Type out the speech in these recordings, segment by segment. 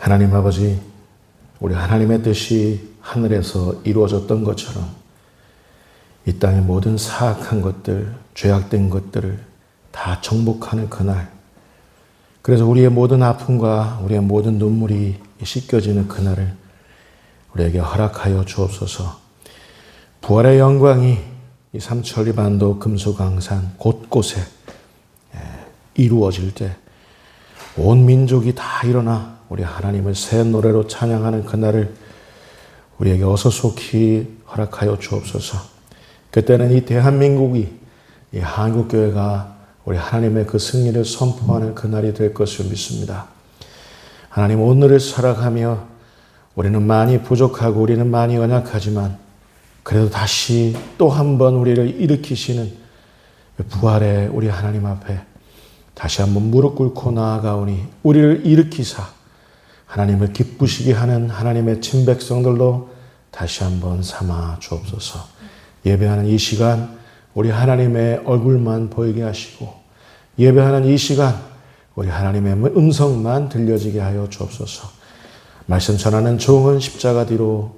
하나님 아버지, 우리 하나님의 뜻이 하늘에서 이루어졌던 것처럼 이 땅의 모든 사악한 것들, 죄악된 것들을 다 정복하는 그날, 그래서 우리의 모든 아픔과 우리의 모든 눈물이 씻겨지는 그날을 우리에게 허락하여 주옵소서. 부활의 영광이 이 삼천리반도 금수강산 곳곳에 이루어질 때 온 민족이 다 일어나 우리 하나님을 새 노래로 찬양하는 그날을 우리에게 어서속히 허락하여 주옵소서. 그때는 이 대한민국이, 이 한국교회가 우리 하나님의 그 승리를 선포하는 그날이 될 것을 믿습니다. 하나님, 오늘을 살아가며 우리는 많이 부족하고 우리는 많이 연약하지만 그래도 다시 또 한 번 우리를 일으키시는 부활의 우리 하나님 앞에 다시 한번 무릎 꿇고 나아가오니 우리를 일으키사 하나님을 기쁘시게 하는 하나님의 친백성들로 다시 한번 삼아 주옵소서. 예배하는 이 시간 우리 하나님의 얼굴만 보이게 하시고, 예배하는 이 시간 우리 하나님의 음성만 들려지게 하여 주옵소서. 말씀 전하는 종은 십자가 뒤로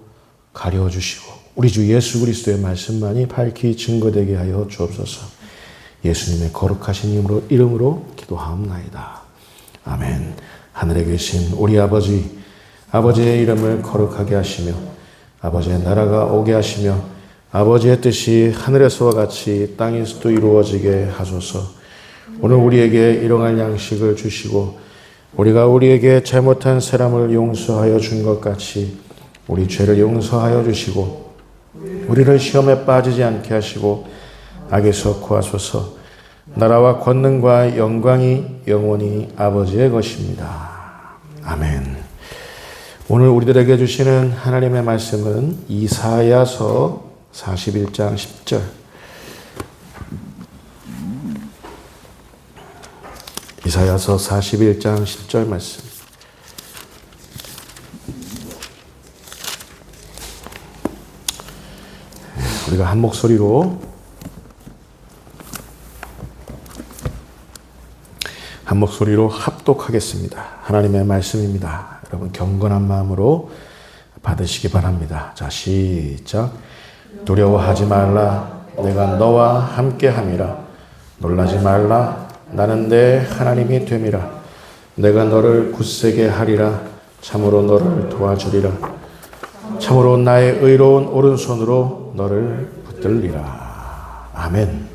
가려주시고 우리 주 예수 그리스도의 말씀만이 밝히 증거되게 하여 주옵소서. 예수님의 거룩하신 이름으로 기도하옵나이다. 아멘. 하늘에 계신 우리 아버지, 아버지의 이름을 거룩하게 하시며 아버지의 나라가 오게 하시며 아버지의 뜻이 하늘에서와 같이 땅에서도 이루어지게 하소서. 오늘 우리에게 일용할 양식을 주시고 우리가 우리에게 잘못한 사람을 용서하여 준 것 같이 우리 죄를 용서하여 주시고 우리를 시험에 빠지지 않게 하시고 악에서 구하소서. 나라와 권능과 영광이 영원히 아버지의 것입니다. 아멘. 오늘 우리들에게 주시는 하나님의 말씀은 이사야서 41장 10절. 이사야서 41장 10절 말씀. 우리가 한 목소리로 합독하겠습니다. 하나님의 말씀입니다. 여러분 경건한 마음으로 받으시기 바랍니다. 자, 시작. 두려워하지 말라. 내가 너와 함께함이라. 놀라지 말라. 나는 내 하나님이 됨이라. 내가 너를 굳세게 하리라. 참으로 너를 도와주리라. 참으로 나의 의로운 오른손으로 너를 붙들리라. 아멘.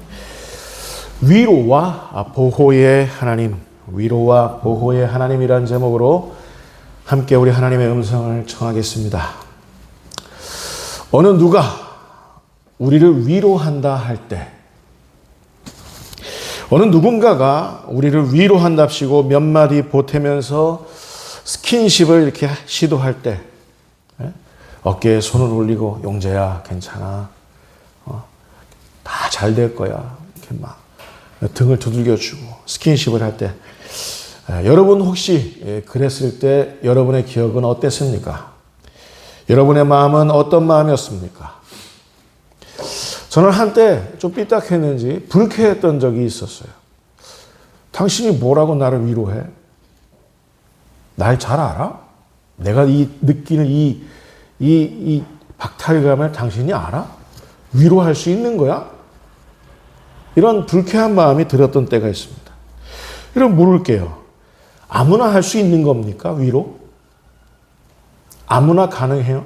위로와 보호의 하나님, 위로와 보호의 하나님이라는 제목으로 함께 우리 하나님의 음성을 청하겠습니다. 어느 누가 우리를 위로한다 할 때, 어느 누군가가 우리를 위로한답시고 몇 마디 보태면서 스킨십을 이렇게 시도할 때 어깨에 손을 올리고 용재야 괜찮아, 다 잘 될 거야 이렇게 막 등을 두들겨주고 스킨십을 할 때, 여러분 혹시 그랬을 때 여러분의 기억은 어땠습니까? 여러분의 마음은 어떤 마음이었습니까? 저는 한때 좀 삐딱했는지 불쾌했던 적이 있었어요. 당신이 뭐라고 나를 위로해? 날 잘 알아? 내가 느끼는 이 박탈감을 당신이 알아? 위로할 수 있는 거야? 이런 불쾌한 마음이 들었던 때가 있습니다. 이런 물을게요. 아무나 할 수 있는 겁니까? 위로? 아무나 가능해요?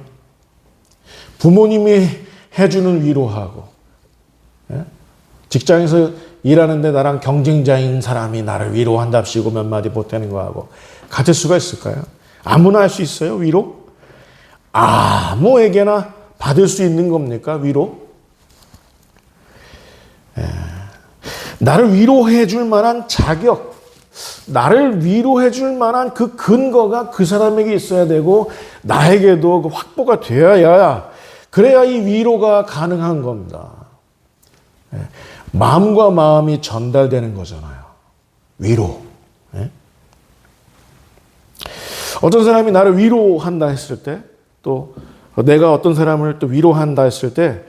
부모님이 해주는 위로하고, 직장에서 일하는데 나랑 경쟁자인 사람이 나를 위로한답시고 몇 마디 보태는 거하고 같을 수가 있을까요? 아무나 할 수 있어요? 위로? 아무에게나 받을 수 있는 겁니까? 위로? 나를 위로해 줄 만한 자격, 나를 위로해 줄 만한 그 근거가 그 사람에게 있어야 되고 나에게도 그 확보가 되어야, 그래야 이 위로가 가능한 겁니다. 마음과 마음이 전달되는 거잖아요. 위로. 어떤 사람이 나를 위로한다 했을 때, 또 내가 어떤 사람을 또 위로한다 했을 때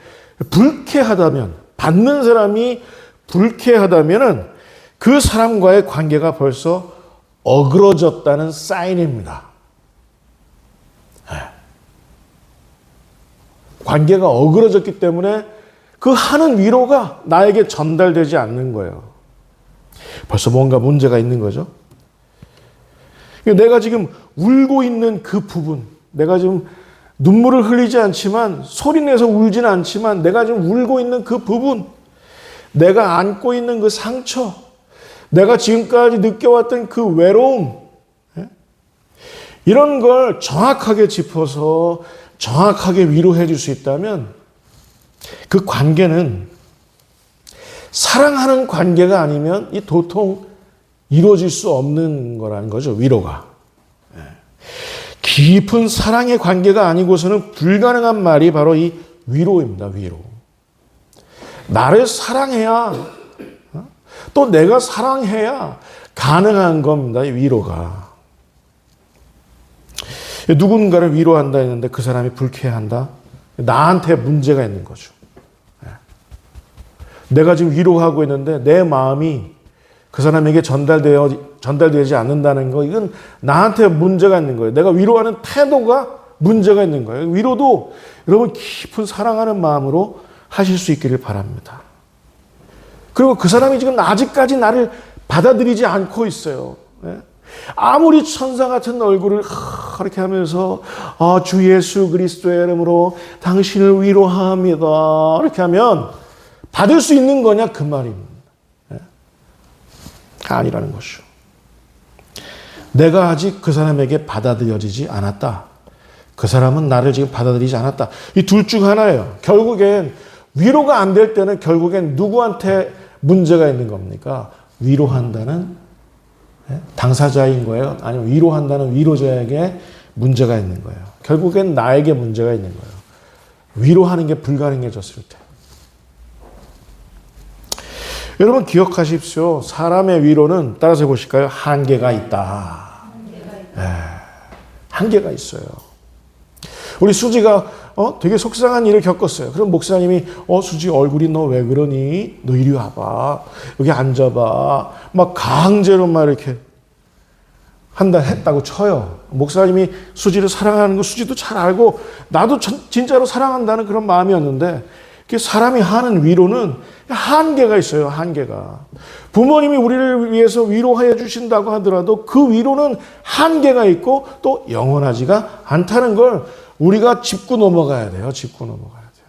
불쾌하다면, 받는 사람이 불쾌하다면은 그 사람과의 관계가 벌써 어그러졌다는 사인입니다. 관계가 어그러졌기 때문에 그 하는 위로가 나에게 전달되지 않는 거예요. 벌써 뭔가 문제가 있는 거죠. 내가 지금 울고 있는 그 부분, 내가 지금 눈물을 흘리지 않지만, 소리내서 울지는 않지만 내가 지금 울고 있는 그 부분, 내가 안고 있는 그 상처, 내가 지금까지 느껴왔던 그 외로움, 이런 걸 정확하게 짚어서 정확하게 위로해 줄 수 있다면 그 관계는 사랑하는 관계가 아니면 이 도통 이루어질 수 없는 거라는 거죠. 위로가. 깊은 사랑의 관계가 아니고서는 불가능한 말이 바로 이 위로입니다. 위로. 나를 사랑해야, 또 내가 사랑해야 가능한 겁니다. 이 위로가. 누군가를 위로한다 했는데 그 사람이 불쾌한다? 나한테 문제가 있는 거죠. 내가 지금 위로하고 있는데 내 마음이 그 사람에게 전달되지 않는다는 거, 이건 나한테 문제가 있는 거예요. 내가 위로하는 태도가 문제가 있는 거예요. 위로도 여러분 깊은 사랑하는 마음으로 하실 수 있기를 바랍니다. 그리고 그 사람이 지금 아직까지 나를 받아들이지 않고 있어요. 아무리 천사 같은 얼굴을 그렇게 하면서 주 예수 그리스도의 이름으로 당신을 위로합니다, 이렇게 하면 받을 수 있는 거냐 그 말입니다. 아니라는 것이죠. 내가 아직 그 사람에게 받아들여지지 않았다. 그 사람은 나를 지금 받아들이지 않았다. 이 둘 중 하나예요. 결국엔 위로가 안 될 때는 결국엔 누구한테 문제가 있는 겁니까? 위로한다는 당사자인 거예요? 아니면 위로한다는 위로자에게 문제가 있는 거예요? 결국엔 나에게 문제가 있는 거예요. 위로하는 게 불가능해졌을 때. 여러분 기억하십시오. 사람의 위로는 따라서 보실까요? 한계가 있다. 한계가 있어요. 우리 수지가 되게 속상한 일을 겪었어요. 그럼 목사님이 수지 얼굴이 너 왜 그러니? 너 이리 와봐. 여기 앉아봐. 막 강제로 막 이렇게 했다고 쳐요. 목사님이 수지를 사랑하는 거 수지도 잘 알고 나도 진짜로 사랑한다는 그런 마음이었는데, 사람이 하는 위로는 한계가 있어요. 한계가. 부모님이 우리를 위해서 위로해 주신다고 하더라도 그 위로는 한계가 있고 또 영원하지가 않다는 걸 우리가 짚고 넘어가야 돼요. 짚고 넘어가야 돼요.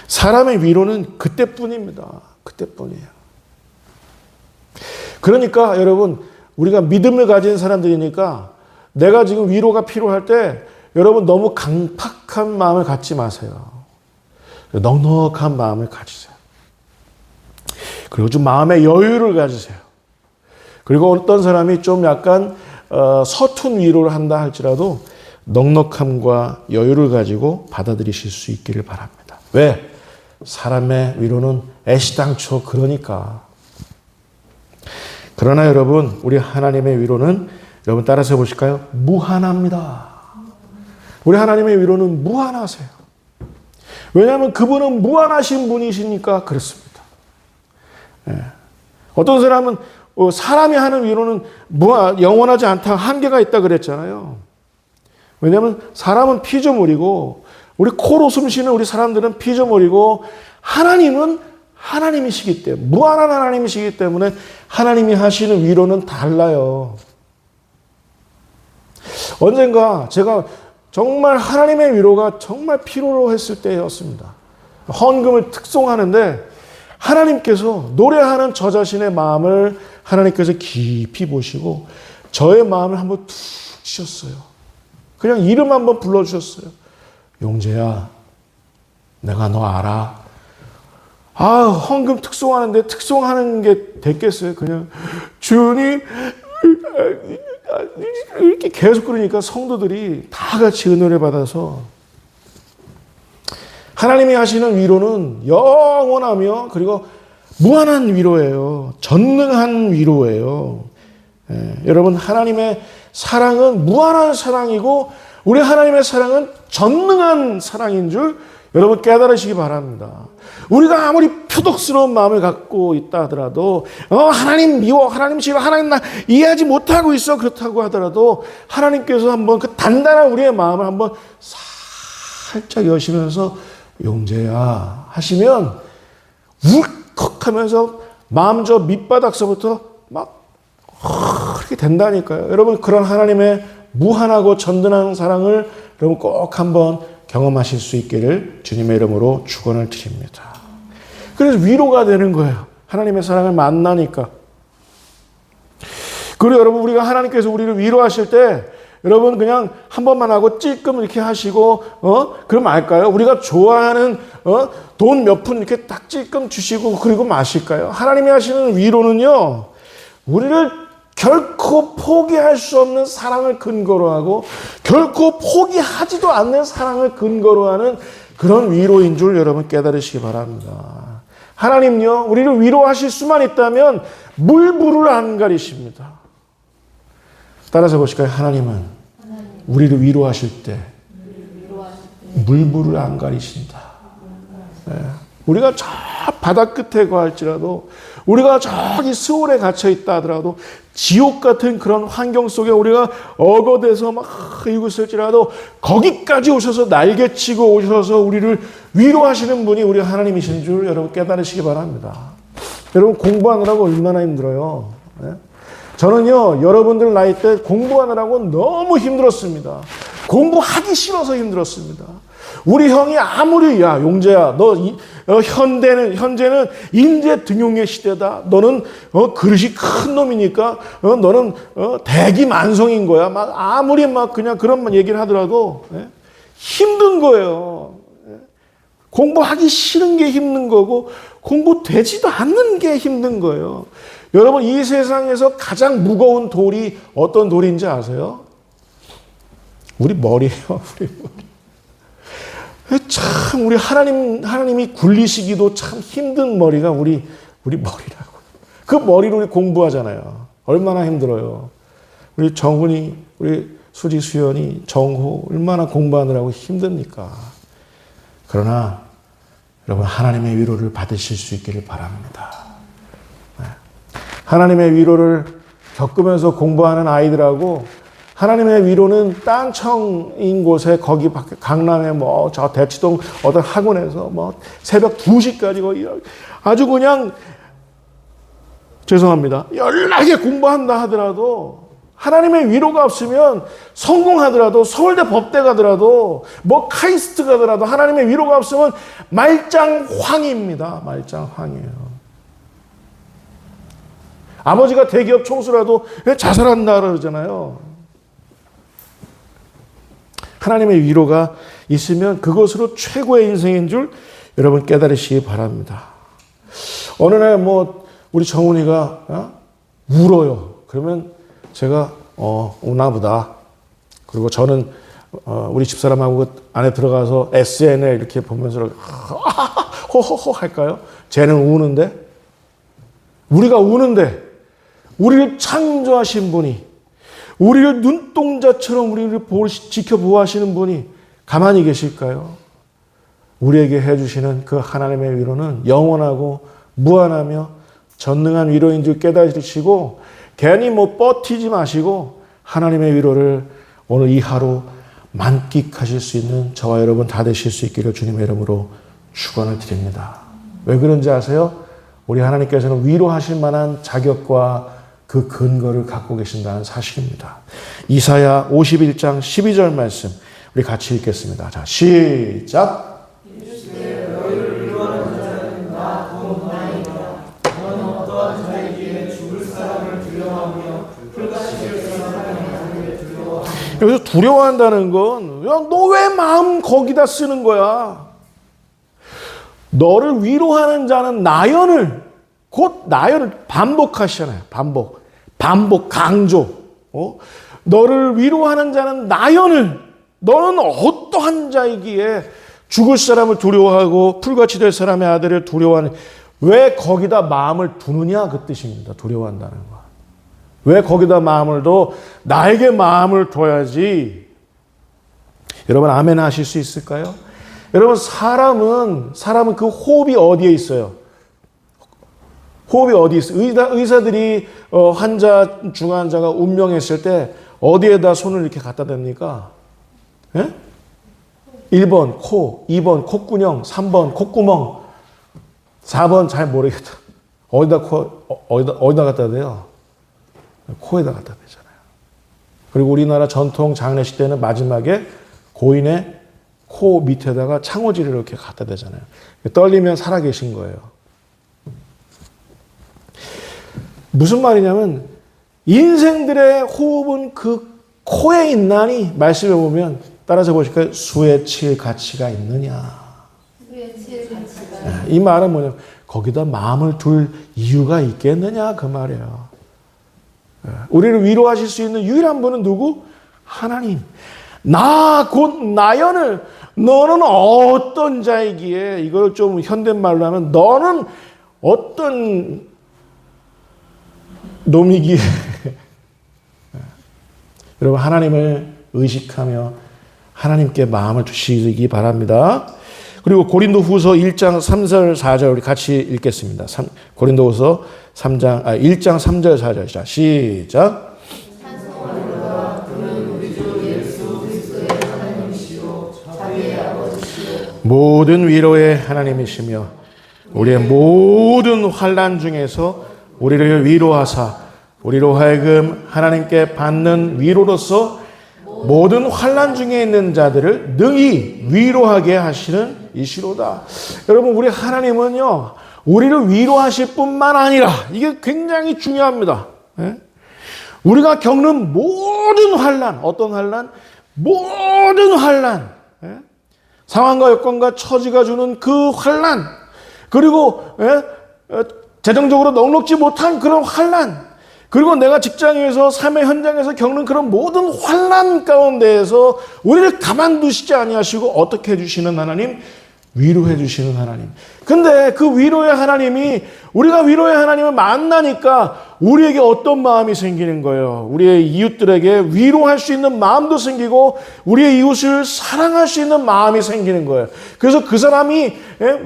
사람의 위로는 그때뿐입니다. 그때뿐이에요. 그러니까 여러분, 우리가 믿음을 가진 사람들이니까 내가 지금 위로가 필요할 때 여러분 너무 강팍한 마음을 갖지 마세요. 넉넉한 마음을 가지세요. 그리고 좀 마음의 여유를 가지세요. 그리고 어떤 사람이 좀 약간 서툰 위로를 한다 할지라도 넉넉함과 여유를 가지고 받아들이실 수 있기를 바랍니다. 왜? 사람의 위로는 애시당초 그러니까. 그러나 여러분, 우리 하나님의 위로는 여러분 따라서 해보실까요? 무한합니다. 우리 하나님의 위로는 무한하세요. 왜냐하면 그분은 무한하신 분이시니까 그렇습니다. 어떤 사람은 사람이 하는 위로는 영원하지 않다, 한계가 있다 그랬잖아요. 왜냐하면 사람은 피조물이고 우리 코로 숨쉬는 우리 사람들은 피조물이고 하나님은 하나님이시기 때문에, 무한한 하나님이시기 때문에 하나님이 하시는 위로는 달라요. 언젠가 제가 정말 하나님의 위로가 정말 필요로 했을 때였습니다. 헌금을 특송하는데 하나님께서 노래하는 저 자신의 마음을 하나님께서 깊이 보시고 저의 마음을 한번 툭 치셨어요. 그냥 이름 한번 불러주셨어요. 용재야, 내가 너 알아. 헌금 특송하는데 특송하는 게 됐겠어요. 그냥 주님 이렇게 계속 그러니까 성도들이 다 같이 은혜를 받아서 하나님이 하시는 위로는 영원하며 그리고 무한한 위로예요. 전능한 위로예요. 여러분, 하나님의 사랑은 무한한 사랑이고 우리 하나님의 사랑은 전능한 사랑인 줄 여러분 깨달으시기 바랍니다. 우리가 아무리 표독스러운 마음을 갖고 있다 하더라도 하나님 미워, 하나님 싫어, 하나님 나 이해하지 못하고 있어, 그렇다고 하더라도 하나님께서 한번 그 단단한 우리의 마음을 한번 싹 살짝 여시면서 용재야 하시면 울컥하면서 마음 저 밑바닥서부터 막 그렇게 된다니까요. 여러분 그런 하나님의 무한하고 전든한 사랑을 여러분 꼭 한번 경험하실 수 있기를 주님의 이름으로 축원을 드립니다. 그래서 위로가 되는 거예요. 하나님의 사랑을 만나니까. 그리고 여러분 우리가 하나님께서 우리를 위로하실 때 여러분 그냥 한 번만 하고 찔끔 이렇게 하시고 그럼 알까요? 우리가 좋아하는 돈 몇 푼 이렇게 딱 찔끔 주시고 그리고 마실까요? 하나님이 하시는 위로는요. 우리를 결코 포기할 수 없는 사랑을 근거로 하고 결코 포기하지도 않는 사랑을 근거로 하는 그런 위로인 줄 여러분 깨달으시기 바랍니다. 하나님요. 우리를 위로하실 수만 있다면 물불을 안 가리십니다. 따라서 보실까요? 하나님은 우리를 위로하실 때 물불을 안 가리신다. 네. 우리가 저 바다 끝에 거할지라도 우리가 저기 스올에 갇혀 있다 하더라도 지옥 같은 그런 환경 속에 우리가 억어대서 막 이웃을지라도 거기까지 오셔서 날개치고 오셔서 우리를 위로하시는 분이 우리 하나님이신 줄 여러분 깨달으시기 바랍니다. 여러분 공부하느라고 얼마나 힘들어요. 네? 저는요 여러분들 나이 때 공부하느라고 너무 힘들었습니다. 공부하기 싫어서 힘들었습니다. 우리 형이 아무리 야 용재야 너 현재는 인재 등용의 시대다. 너는 그릇이 큰 놈이니까 너는 대기만성인 거야. 막 아무리 막 그냥 그런 얘기를 하더라도 힘든 거예요. 공부하기 싫은 게 힘든 거고 공부되지도 않는 게 힘든 거예요. 여러분 이 세상에서 가장 무거운 돌이 어떤 돌인지 아세요? 우리 머리예요. 우리 머리. 참 우리 하나님이 굴리시기도 참 힘든 머리가 우리 머리라고. 그 머리로 우리 공부하잖아요. 얼마나 힘들어요. 우리 정훈이, 우리 수지, 수연이, 정호 얼마나 공부하느라고 힘듭니까? 그러나 여러분 하나님의 위로를 받으실 수 있기를 바랍니다. 하나님의 위로를 겪으면서 공부하는 아이들하고 하나님의 위로는 딴청인 곳에 거기 밖에 강남에 뭐 저 대치동 어떤 학원에서 뭐 새벽 2시까지 거의 아주 그냥 죄송합니다. 연락에 공부한다 하더라도 하나님의 위로가 없으면 성공하더라도 서울대 법대 가더라도 뭐 카이스트 가더라도 하나님의 위로가 없으면 말짱황입니다. 말짱황이에요. 아버지가 대기업 총수라도 자살한다 그러잖아요. 하나님의 위로가 있으면 그것으로 최고의 인생인 줄 여러분 깨달으시기 바랍니다. 어느 날 뭐 우리 정훈이가 울어요. 그러면 제가 우나보다. 그리고 저는 우리 집사람하고 안에 들어가서 SNL 이렇게 보면서 호호호 할까요? 쟤는 우는데 우리가 우는데 우리를 창조하신 분이 우리를 눈동자처럼 우리를 지켜보호하시는 분이 가만히 계실까요? 우리에게 해주시는 그 하나님의 위로는 영원하고 무한하며 전능한 위로인 줄 깨달으시고 괜히 뭐 버티지 마시고 하나님의 위로를 오늘 이 하루 만끽하실 수 있는 저와 여러분 다 되실 수 있기를 주님의 이름으로 축원을 드립니다. 왜 그런지 아세요? 우리 하나님께서는 위로하실 만한 자격과 그 근거를 갖고 계신다는 사실입니다. 이사야 51장 12절 말씀 우리 같이 읽겠습니다. 자, 시작. 여기서 두려워한다는 건 너 왜 마음 거기다 쓰는 거야? 너를 위로하는 자는 나연을 곧 나연을 반복하시잖아요. 반복, 강조. 너를 위로하는 자는 나연을 너는 어떠한 자이기에 죽을 사람을 두려워하고 풀같이 될 사람의 아들을 두려워하는 왜 거기다 마음을 두느냐 그 뜻입니다. 두려워한다는 거. 왜 거기다 마음을 둬? 나에게 마음을 둬야지. 여러분 아멘 하실 수 있을까요? 여러분 사람은 그 호흡이 어디에 있어요? 호흡이 어디 있어요? 의사들이 중환자가 운명했을 때 어디에다 손을 이렇게 갖다 댑니까? 예? 1번 코, 2번 콧구녕, 3번 콧구멍, 4번 잘 모르겠다. 어디다 갖다 대요? 코에다 갖다 대잖아요. 그리고 우리나라 전통 장례식 때는 마지막에 고인의 코 밑에다가 창호지를 이렇게 갖다 대잖아요. 떨리면 살아계신 거예요. 무슨 말이냐면 인생들의 호흡은 그 코에 있나니 말씀해 보면 따라서 보실까요? 수에 칠 가치가 있느냐. 수에 칠 가치가. 이 말은 뭐냐면 거기다 마음을 둘 이유가 있겠느냐 그 말이에요. 우리를 위로하실 수 있는 유일한 분은 누구? 하나님. 나 곧 나연을 너는 어떤 자이기에 이걸 좀 현대말로 하면 너는 어떤 놈이기에 여러분 하나님을 의식하며 하나님께 마음을 두시기 바랍니다. 그리고 고린도후서 1장 3절 4절 우리 같이 읽겠습니다. 고린도후서 1장 3절 4절 시작. 모든 위로의 하나님이시며 우리의 모든 환난 중에서 우리를 위로하사 우리로 하여금 하나님께 받는 위로로서 모든 환난 중에 있는 자들을 능히 위로하게 하시는 이시로다. 여러분 우리 하나님은요 우리를 위로하실 뿐만 아니라 이게 굉장히 중요합니다. 우리가 겪는 모든 환난, 어떤 환난? 모든 환난, 상황과 여건과 처지가 주는 그 환난, 그리고 재정적으로 넉넉지 못한 그런 환난, 그리고 내가 직장에서 삶의 현장에서 겪는 그런 모든 환난 가운데에서 우리를 가만두시지 아니하시고 어떻게 해주시는 하나님? 위로해 주시는 하나님. 근데 그 위로의 하나님이 우리가 위로의 하나님을 만나니까 우리에게 어떤 마음이 생기는 거예요? 우리의 이웃들에게 위로할 수 있는 마음도 생기고 우리의 이웃을 사랑할 수 있는 마음이 생기는 거예요. 그래서 그 사람이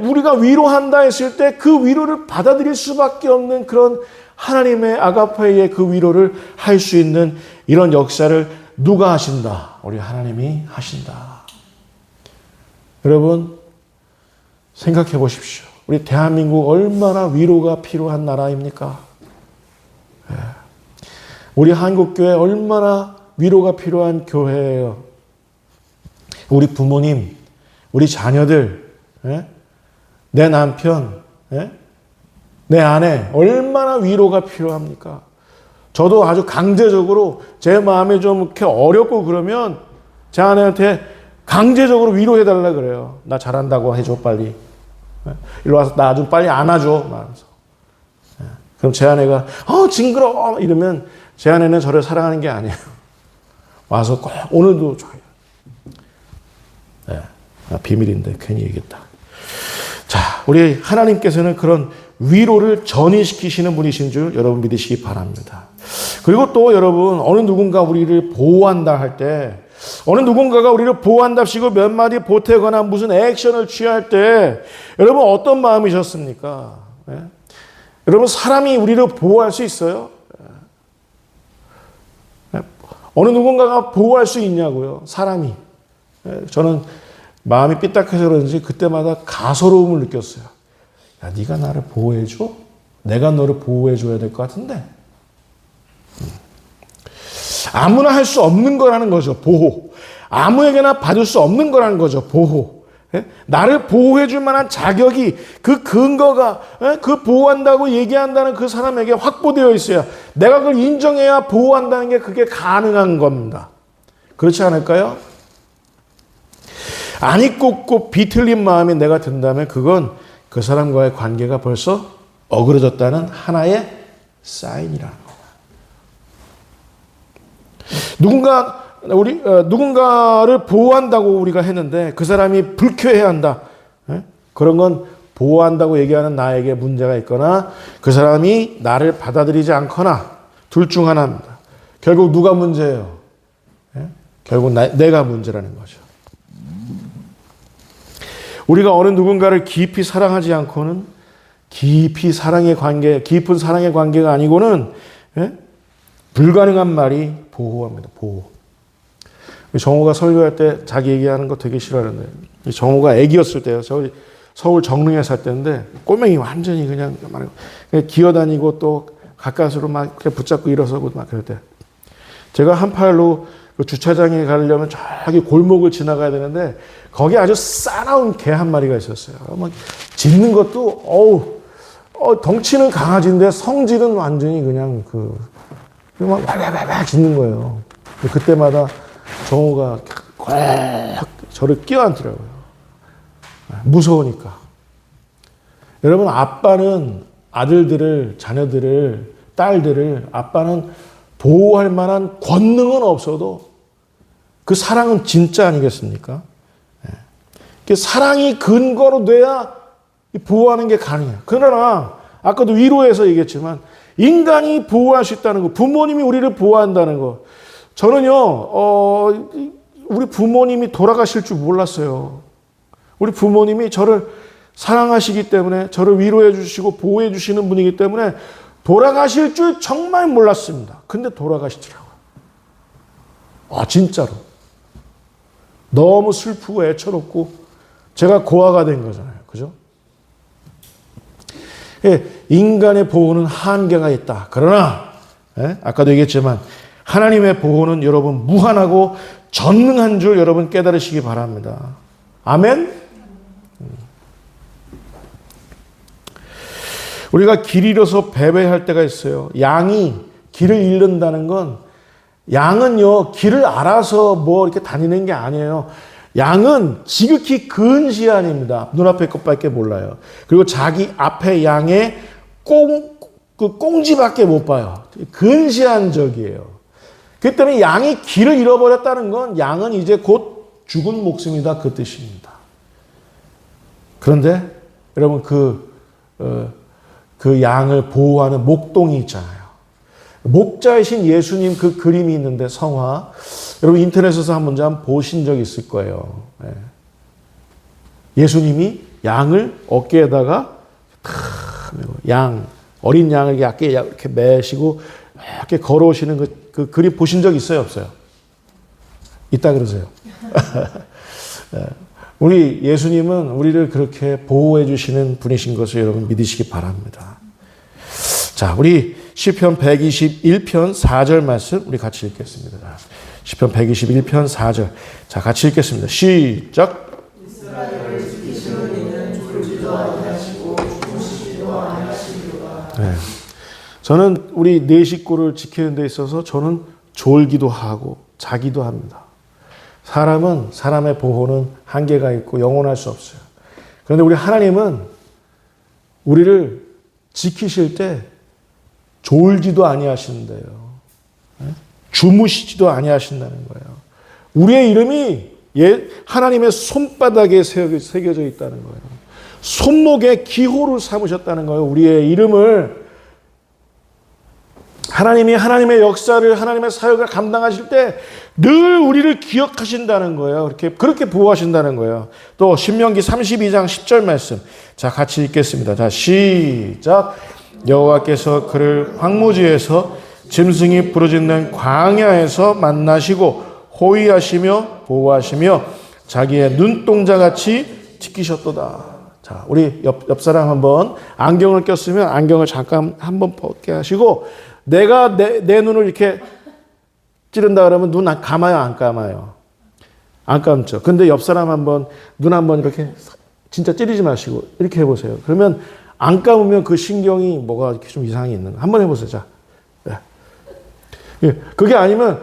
우리가 위로한다 했을 때 그 위로를 받아들일 수밖에 없는 그런 하나님의 아가페의 그 위로를 할 수 있는 이런 역사를 누가 하신다? 우리 하나님이 하신다. 여러분 생각해 보십시오. 우리 대한민국 얼마나 위로가 필요한 나라입니까? 우리 한국교회 얼마나 위로가 필요한 교회예요. 우리 부모님, 우리 자녀들, 내 남편, 내 아내 얼마나 위로가 필요합니까? 저도 아주 강제적으로 제 마음이 좀 이렇게 어렵고 그러면 제 아내한테 강제적으로 위로해달라 그래요. 나 잘한다고 해줘 빨리. 일로 와서 나 좀 빨리 안아줘. 말하면서. 그럼 제 아내가 징그러워 이러면 제 아내는 저를 사랑하는 게 아니에요. 와서 꼭 오늘도 줘요. 비밀인데 괜히 얘기했다. 자, 우리 하나님께서는 그런 위로를 전이시키시는 분이신 줄 여러분 믿으시기 바랍니다. 그리고 또 여러분 어느 누군가 우리를 보호한다 할 때 어느 누군가가 우리를 보호한답시고 몇 마디 보태거나 무슨 액션을 취할 때 여러분 어떤 마음이셨습니까? 여러분 사람이 우리를 보호할 수 있어요? 어느 누군가가 보호할 수 있냐고요? 사람이. 저는 마음이 삐딱해서 그런지 그때마다 가소로움을 느꼈어요. 야, 네가 나를 보호해줘? 내가 너를 보호해줘야 될 것 같은데. 아무나 할 수 없는 거라는 거죠. 보호. 아무에게나 받을 수 없는 거라는 거죠. 보호. 나를 보호해 줄 만한 자격이 그 근거가 그 보호한다고 얘기한다는 그 사람에게 확보되어 있어야 내가 그걸 인정해야 보호한다는 게 그게 가능한 겁니다. 그렇지 않을까요? 아니 꼽고 비틀린 마음이 내가 든다면 그건 그 사람과의 관계가 벌써 어그러졌다는 하나의 사인이라는 거예요. 누군가를 보호한다고 우리가 했는데 그 사람이 불쾌해야 한다. 그런 건 보호한다고 얘기하는 나에게 문제가 있거나 그 사람이 나를 받아들이지 않거나 둘 중 하나입니다. 결국 누가 문제예요? 결국 내가 문제라는 거죠. 우리가 어느 누군가를 깊이 사랑하지 않고는 깊은 사랑의 관계가 아니고는 불가능한 말이 보호합니다. 보호. 정호가 설교할 때 자기 얘기하는 거 되게 싫어하는데, 정호가 애기였을 때요. 서울 정릉에 살 때인데 꼬맹이 완전히 그냥 기어다니고 또 가까스로 막 이렇게 붙잡고 일어서고 막 그럴 때, 제가 한 팔로 그 주차장에 가려면 저기 골목을 지나가야 되는데 거기 아주 싸나운 개 한 마리가 있었어요. 막 짖는 것도 덩치는 강아지인데 성질은 완전히 그냥 막 와와와와 짖는 거예요. 그때마다 정호가 꽉 저를 끼어안더라고요. 무서우니까. 여러분, 아빠는 아들들을, 자녀들을, 딸들을, 아빠는 보호할 만한 권능은 없어도 그 사랑은 진짜 아니겠습니까? 사랑이 근거로 돼야 보호하는 게 가능해요. 그러나 아까도 위로에서 얘기했지만 인간이 보호할 수 있다는 거, 부모님이 우리를 보호한다는 거, 저는요 우리 부모님이 돌아가실 줄 몰랐어요. 우리 부모님이 저를 사랑하시기 때문에, 저를 위로해 주시고 보호해 주시는 분이기 때문에 돌아가실 줄 정말 몰랐습니다. 근데 돌아가시더라고요. 진짜로. 너무 슬프고 애처롭고 제가 고아가 된 거잖아요. 그죠? 인간의 보호는 한계가 있다. 그러나 아까도 얘기했지만 하나님의 보호는 여러분 무한하고 전능한 줄 여러분 깨달으시기 바랍니다. 아멘? 우리가 길 잃어서 배회할 때가 있어요. 양이 길을 잃는다는 건, 양은요 길을 알아서 뭐 이렇게 다니는 게 아니에요. 양은 지극히 근시안입니다. 눈앞에 것밖에 몰라요. 그리고 자기 앞에 양의 꽁지밖에 못 봐요. 근시안적이에요. 그렇기 때문에 양이 길을 잃어버렸다는 건 양은 이제 곧 죽은 목숨이다, 그 뜻입니다. 그런데 여러분 그 양을 보호하는 목동이 있잖아요. 목자이신 예수님 그 그림이 있는데, 성화. 여러분 인터넷에서 한 문제 한번 보신 적 있을 거예요. 예수님이 양을 어깨에다가 어린 양을 이렇게 매시고 이렇게 걸어오시는 그 그림 보신 적 있어요, 없어요? 있다 그러세요. 우리 예수님은 우리를 그렇게 보호해 주시는 분이신 것을 여러분 믿으시기 바랍니다. 자, 우리 시편 121편 4절 말씀 우리 같이 읽겠습니다. 시편 121편 4절. 자, 같이 읽겠습니다. 시작. 네. 저는 우리 네 식구를 지키는 데 있어서 저는 졸기도 하고 자기도 합니다. 사람은, 사람의 보호는 한계가 있고 영원할 수 없어요. 그런데 우리 하나님은 우리를 지키실 때 졸지도 아니하신대요. 주무시지도 아니하신다는 거예요. 우리의 이름이 하나님의 손바닥에 새겨져 있다는 거예요. 손목에 기호를 삼으셨다는 거예요. 우리의 이름을. 하나님이 하나님의 역사를, 하나님의 사역을 감당하실 때 늘 우리를 기억하신다는 거예요. 그렇게 보호하신다는 거예요. 또 신명기 32장 10절 말씀. 자, 같이 읽겠습니다. 자, 시작. 여호와께서 그를 황무지에서 짐승이 부르짖는 광야에서 만나시고 호위하시며 보호하시며 자기의 눈동자같이 지키셨도다. 자, 우리 옆 사람 한번 안경을 꼈으면 안경을 잠깐 한번 벗게 하시고, 내가 내 눈을 이렇게 찌른다 그러면 눈 감아요, 안 감아요? 안 감죠. 근데 옆 사람 한번 눈 한번 이렇게 진짜 찌르지 마시고 이렇게 해보세요. 그러면 안 감으면 그 신경이 뭐가 이렇게 좀 이상이 있는 거. 한번 해보세요. 자, 예. 그게 아니면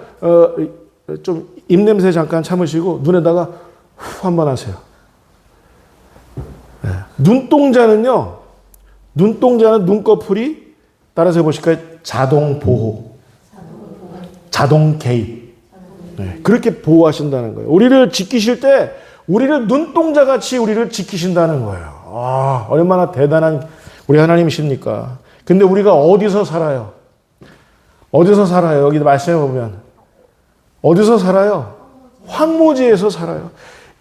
좀 입냄새 잠깐 참으시고 눈에다가 후 한번 하세요. 예. 눈동자는 눈꺼풀이 따라서 해보실까요? 자동 보호. 자동 개입. 네, 그렇게 보호하신다는 거예요. 우리를 지키실 때 우리를 눈동자같이 우리를 지키신다는 거예요. 얼마나 대단한 우리 하나님이십니까? 근데 우리가 어디서 살아요? 어디서 살아요? 여기 말씀해 보면 어디서 살아요? 황무지에서 살아요.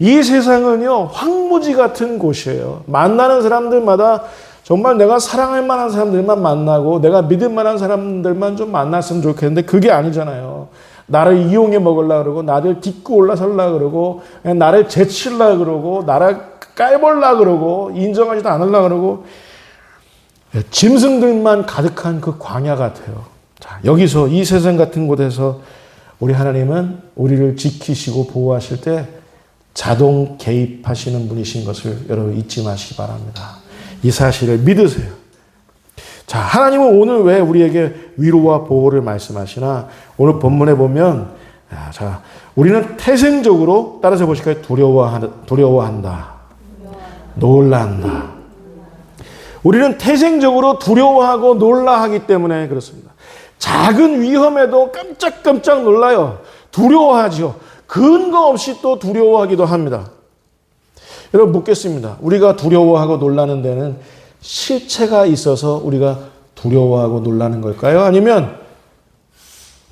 이 세상은요 황무지 같은 곳이에요. 만나는 사람들마다 정말 내가 사랑할 만한 사람들만 만나고 내가 믿을 만한 사람들만 좀 만났으면 좋겠는데 그게 아니잖아요. 나를 이용해 먹으려고 그러고 나를 딛고 올라서려고 그러고 나를 제치려고 그러고 나를 깔보려고 그러고 인정하지도 않으려고 그러고 짐승들만 가득한 그 광야 같아요. 자, 여기서 이 세상 같은 곳에서 우리 하나님은 우리를 지키시고 보호하실 때 자동 개입하시는 분이신 것을 여러분 잊지 마시기 바랍니다. 이 사실을 믿으세요. 자, 하나님은 오늘 왜 우리에게 위로와 보호를 말씀하시나? 오늘 본문에 보면, 자, 우리는 태생적으로, 따라서 보실까요? 두려워한다. 놀란다. 우리는 태생적으로 두려워하고 놀라하기 때문에 그렇습니다. 작은 위험에도 깜짝깜짝 놀라요. 두려워하죠. 근거 없이 또 두려워하기도 합니다. 여러분 묻겠습니다. 우리가 두려워하고 놀라는 데는 실체가 있어서 우리가 두려워하고 놀라는 걸까요? 아니면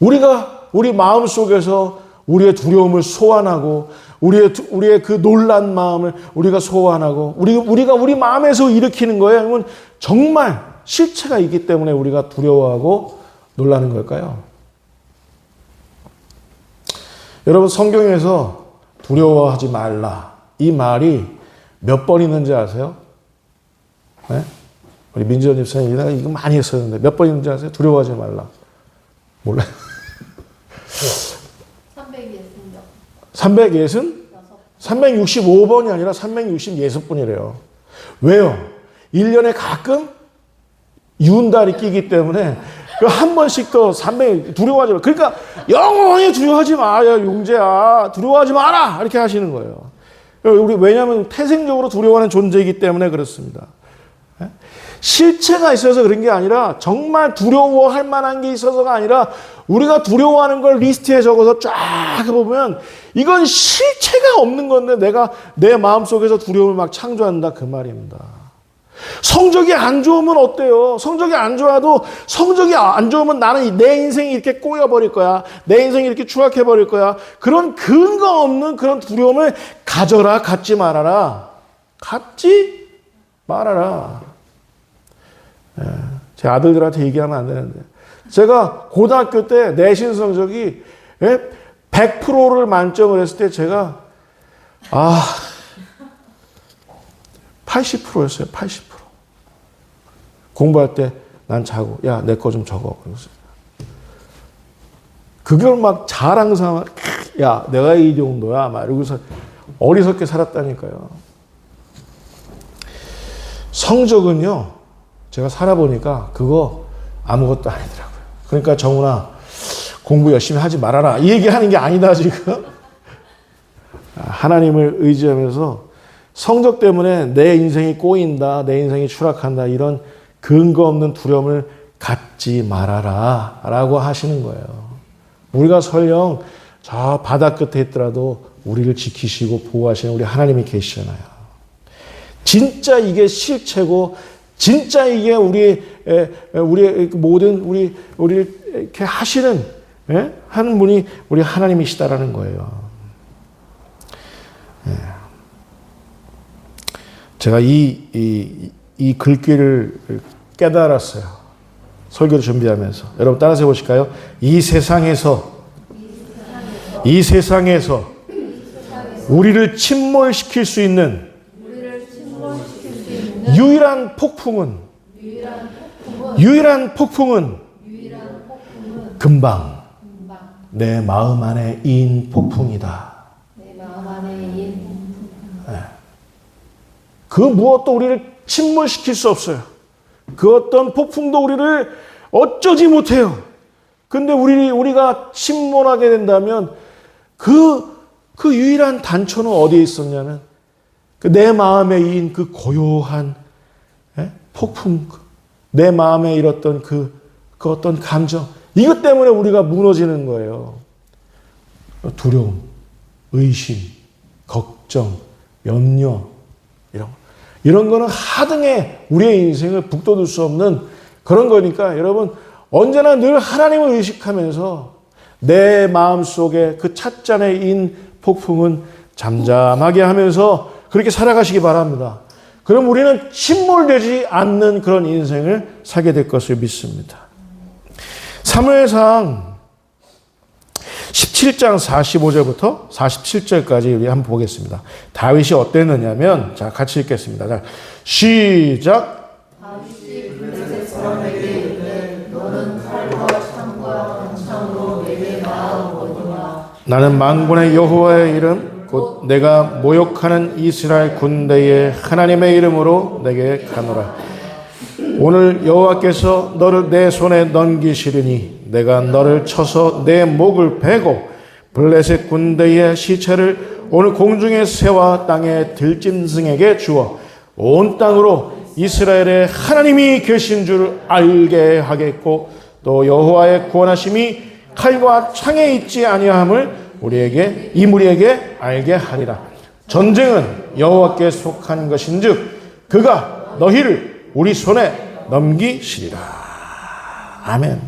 우리가 우리 마음속에서 우리의 두려움을 소환하고 우리의 그 놀란 마음을 우리가 소환하고 우리가 우리 마음에서 일으키는 거예요? 아니면 정말 실체가 있기 때문에 우리가 두려워하고 놀라는 걸까요? 여러분 성경에서 두려워하지 말라 이 말이 몇 번 있는지 아세요? 네? 우리 민지원 집사님 내가 이거 많이 했었는데 몇 번 있는지 아세요? 두려워하지 말라. 몰라요? 360? 365번이 아니라 366번이래요. 왜요? 1년에 가끔 유운달이 끼기 때문에 그 한 번씩 더 300 두려워하지 마. 그러니까 영원히 두려워하지 마. 야, 용재야. 두려워하지 마라. 이렇게 하시는 거예요. 우리 왜냐하면 태생적으로 두려워하는 존재이기 때문에 그렇습니다. 실체가 있어서 그런 게 아니라 정말 두려워할 만한 게 있어서가 아니라 우리가 두려워하는 걸 리스트에 적어서 쫙 해보면 이건 실체가 없는 건데 내가 내 마음속에서 두려움을 막 창조한다 그 말입니다. 성적이 안 좋으면 어때요? 성적이 안 좋아도 성적이 안 좋으면 나는 내 인생이 이렇게 꼬여버릴 거야. 내 인생이 이렇게 추락해버릴 거야. 그런 근거 없는 그런 두려움을 가져라. 갖지 말아라. 갖지 말아라. 제 아들들한테 얘기하면 안 되는데 제가 고등학교 때 내신 성적이 100%를 만점을 했을 때 제가 80%였어요. 80%. 공부할 때 난 자고 야, 내 거 좀 적어. 그걸 막 자랑 삼아 야, 내가 이 정도야. 막 이러고서 어리석게 살았다니까요. 성적은요. 제가 살아보니까 그거 아무것도 아니더라고요. 그러니까 정훈아 공부 열심히 하지 말아라. 이 얘기하는 게 아니다 지금. 하나님을 의지하면서 성적 때문에 내 인생이 꼬인다. 내 인생이 추락한다. 이런 근거 없는 두려움을 갖지 말아라 라고 하시는 거예요. 우리가 설령 저 바다 끝에 있더라도 우리를 지키시고 보호하시는 우리 하나님이 계시잖아요. 진짜 이게 실체고 진짜 이게 우리의 모든 우리를 이렇게 하시는 하는 분이 우리 하나님이시다라는 거예요. 제가 이 글귀를 깨달았어요. 설교를 준비하면서. 여러분 따라서 해보실까요? 이 세상에서 우리를 침몰시킬 수 있는 유일한 폭풍은 금방 내 마음 안에 인 폭풍이다. 그 무엇도 우리를 침몰시킬 수 없어요. 그 어떤 폭풍도 우리를 어쩌지 못해요. 근데 우리가 침몰하게 된다면 그 유일한 단초는 어디에 있었냐면 내 마음에 인 그 고요한 폭풍, 내 마음에 일었던 그 어떤 감정, 이것 때문에 우리가 무너지는 거예요. 두려움, 의심, 걱정, 염려, 이런 거는 하등에 우리의 인생을 북돋을 수 없는 그런 거니까 여러분 언제나 늘 하나님을 의식하면서 내 마음속에 그 찻잔에 인 폭풍은 잠잠하게 하면서 그렇게 살아가시기 바랍니다. 그럼 우리는 침몰되지 않는 그런 인생을 살게 될 것을 믿습니다. 사무엘상 17장 45절부터 47절까지 우리 한번 보겠습니다. 다윗이 어땠느냐면, 자, 같이 읽겠습니다. 자, 시작. 다윗이 블레셋 사람에게 이르되 너는 칼과 창과 권창으로 내게 나아오거니와 나는 만군의 여호와의 이름 곧 내가 모욕하는 이스라엘 군대의 하나님의 이름으로 내게 가노라. 오늘 여호와께서 너를 내 손에 넘기시리니 내가 너를 쳐서 내 목을 베고 블레셋 군대의 시체를 오늘 공중의 새와 땅의 들짐승에게 주어 온 땅으로 이스라엘의 하나님이 계신 줄 알게 하겠고 또 여호와의 구원하심이 칼과 창에 있지 아니함을 이 무리에게 알게 하리라. 전쟁은 여호와께 속한 것인즉 그가 너희를 우리 손에 넘기시리라. 아멘.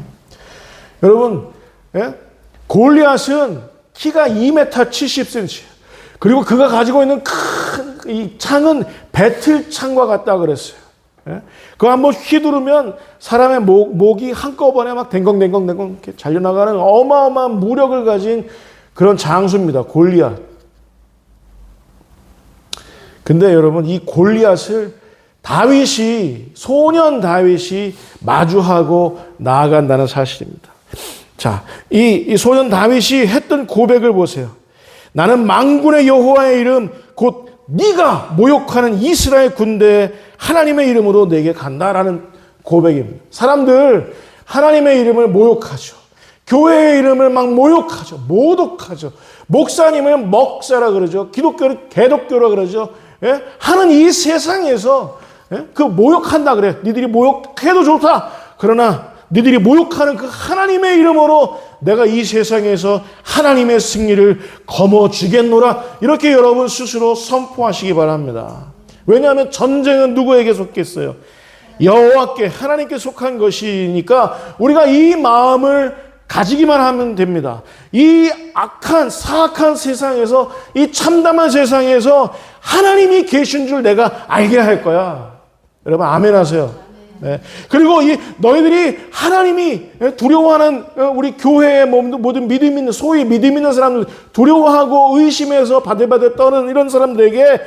여러분, 골리앗은 키가 2m 70cm. 그리고 그가 가지고 있는 큰 이 창은 배틀 창과 같다 그랬어요. 그거 한번 휘두르면 사람의 목이 한꺼번에 막 댕강댕강댕강 이렇게 잘려나가는 어마어마한 무력을 가진 그런 장수입니다. 골리앗. 근데 여러분, 이 골리앗을 소년 다윗이 마주하고 나아간다는 사실입니다. 자, 이 소년 다윗이 했던 고백을 보세요. 나는 만군의 여호와의 이름 곧 네가 모욕하는 이스라엘 군대의 하나님의 이름으로 내게 간다라는 고백입니다. 사람들 하나님의 이름을 모욕하죠. 교회의 이름을 막 모욕하죠. 모독하죠. 목사님을 먹사라 그러죠. 기독교를 개독교라 그러죠. 예? 하는 이 세상에서 그 모욕한다 그래. 니들이 모욕해도 좋다. 그러나 니들이 모욕하는 그 하나님의 이름으로 내가 이 세상에서 하나님의 승리를 거머쥐겠노라. 이렇게 여러분 스스로 선포하시기 바랍니다. 왜냐하면 전쟁은 누구에게 속겠어요? 여호와께, 하나님께 속한 것이니까 우리가 이 마음을 가지기만 하면 됩니다. 이 악한 사악한 세상에서, 이 참담한 세상에서 하나님이 계신 줄 내가 알게 할 거야. 여러분 아멘 하세요. 네. 그리고 너희들이 하나님이 두려워하는 우리 교회의 모든 믿음 있는, 소위 믿음 있는 사람들, 두려워하고 의심해서 바들바들 떠는 이런 사람들에게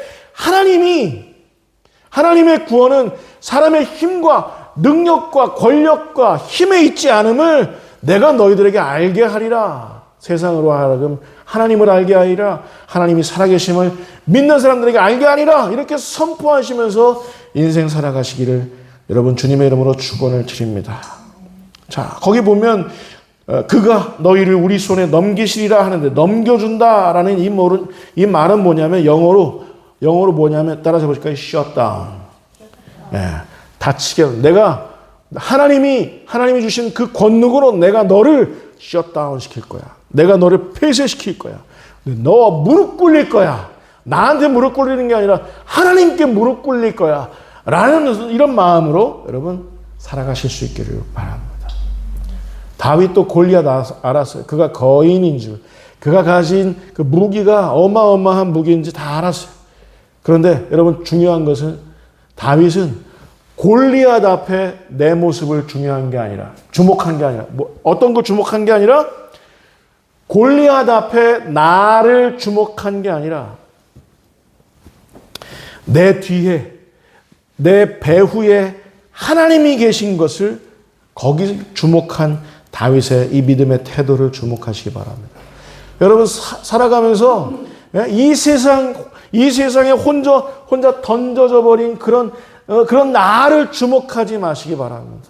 하나님의 구원은 사람의 힘과 능력과 권력과 힘에 있지 않음을 내가 너희들에게 알게 하리라. 세상으로 하여금 하나님을 알게 하리라. 하나님이 살아계심을 믿는 사람들에게 알게 하리라. 이렇게 선포하시면서 인생 살아가시기를 여러분 주님의 이름으로 축원을 드립니다. 자, 거기 보면 그가 너희를 우리 손에 넘기시리라 하는데, 넘겨준다라는 이 말은 뭐냐면 영어로 뭐냐면 따라서 보실까요? shut down. 닫히게. 내가 하나님이 주신 그 권능으로 내가 너를 shut down 시킬 거야. 내가 너를 폐쇄시킬 거야. 너 무릎 꿇릴 거야. 나한테 무릎 꿇리는 게 아니라 하나님께 무릎 꿇릴 거야. 라는 이런 마음으로 여러분 살아가실 수 있기를 바랍니다. 다윗도 골리앗 알았어요. 그가 거인인 줄, 그가 가진 그 무기가 어마어마한 무기인지 다 알았어요. 그런데 여러분 중요한 것은 다윗은 골리앗 앞에 내 모습을 주목한 게 아니라 어떤 걸 주목한 게 아니라 골리앗 앞에 나를 주목한 게 아니라 내 뒤에 내 배후에 하나님이 계신 것을 거기 주목한 다윗의 이 믿음의 태도를 주목하시기 바랍니다. 여러분 살아가면서 이 세상에 혼자 던져져 버린 그런 나를 주목하지 마시기 바랍니다.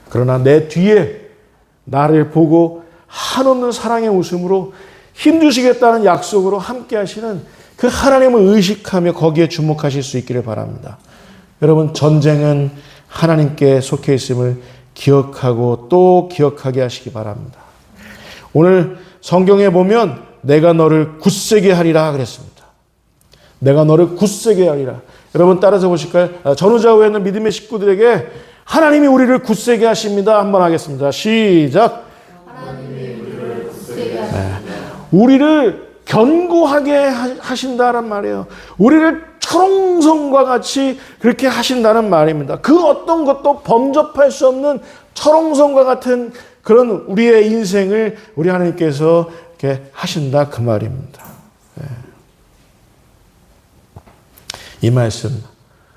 그러나 내 뒤에 나를 보고 한없는 사랑의 웃음으로 힘주시겠다는 약속으로 함께 하시는 그 하나님을 의식하며 거기에 주목하실 수 있기를 바랍니다. 여러분 전쟁은 하나님께 속해 있음을 기억하고 또 기억하게 하시기 바랍니다. 오늘 성경에 보면 내가 너를 굳세게 하리라 그랬습니다. 내가 너를 굳세게 하리라. 여러분 따라서 보실까요? 전후좌우에 있는 믿음의 식구들에게 하나님이 우리를 굳세게 하십니다. 한번 하겠습니다. 시작. 하나님이 우리를 굳세게 하십니다. 우리를 견고하게 하신다란 말이에요. 우리를 철옹성과 같이 그렇게 하신다는 말입니다. 그 어떤 것도 범접할 수 없는 철옹성과 같은 그런 우리의 인생을 우리 하나님께서 이렇게 하신다 그 말입니다. 이 말씀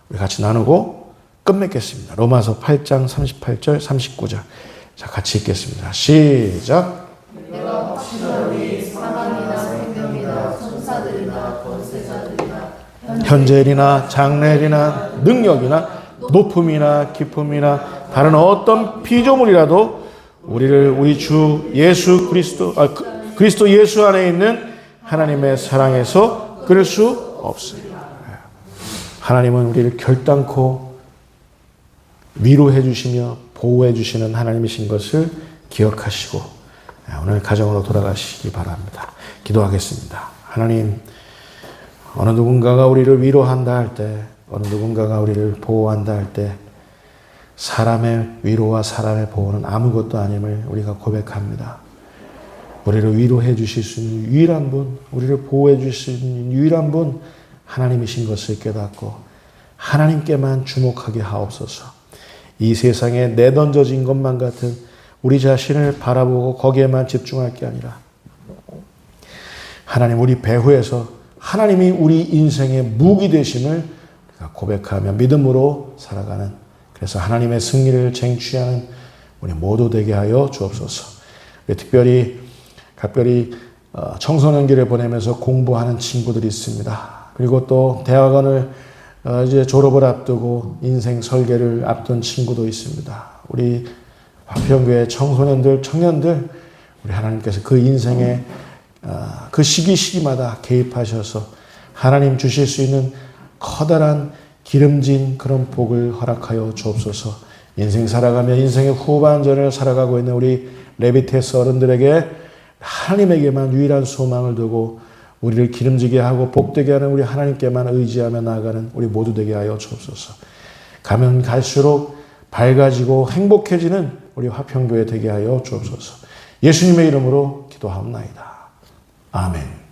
우리 같이 나누고 끝맺겠습니다. 로마서 8장 38절 39절. 자, 같이 읽겠습니다. 시작. 내가 확신하노니 사망이나 생명이나 천사들이나 권세자들이나 현재일이나 장래일이나 능력이나 높음이나 깊음이나 다른 어떤 피조물이라도 우리를 우리 주 예수 그리스도 그리스도 예수 안에 있는 하나님의 사랑에서 끊을 수 없습니다. 하나님은 우리를 결단코 위로해 주시며 보호해 주시는 하나님이신 것을 기억하시고 오늘 가정으로 돌아가시기 바랍니다. 기도하겠습니다. 하나님, 어느 누군가가 우리를 위로한다 할 때, 어느 누군가가 우리를 보호한다 할 때 사람의 위로와 사람의 보호는 아무것도 아님을 우리가 고백합니다. 우리를 위로해 주실 수 있는 유일한 분, 우리를 보호해 주실 수 있는 유일한 분 하나님이신 것을 깨닫고 하나님께만 주목하게 하옵소서. 이 세상에 내던져진 것만 같은 우리 자신을 바라보고 거기에만 집중할 게 아니라 하나님 우리 배후에서 하나님이 우리 인생의 무기 되심을 고백하며 믿음으로 살아가는, 그래서 하나님의 승리를 쟁취하는 우리 모두 되게 하여 주옵소서. 각별히 청소년기를 보내면서 공부하는 친구들이 있습니다. 그리고 또 대학원을 이제 졸업을 앞두고 인생 설계를 앞둔 친구도 있습니다. 우리 화평교회 청소년들, 청년들, 우리 하나님께서 그 인생의 그 시기마다 개입하셔서 하나님 주실 수 있는 커다란 기름진 그런 복을 허락하여 주옵소서. 인생 살아가며 인생의 후반전을 살아가고 있는 우리 레비테스 어른들에게 하나님에게만 유일한 소망을 두고 우리를 기름지게 하고 복되게 하는 우리 하나님께만 의지하며 나아가는 우리 모두 되게 하여 주옵소서. 가면 갈수록 밝아지고 행복해지는 우리 화평교회 되게 하여 주옵소서. 예수님의 이름으로 기도하옵나이다. 아멘.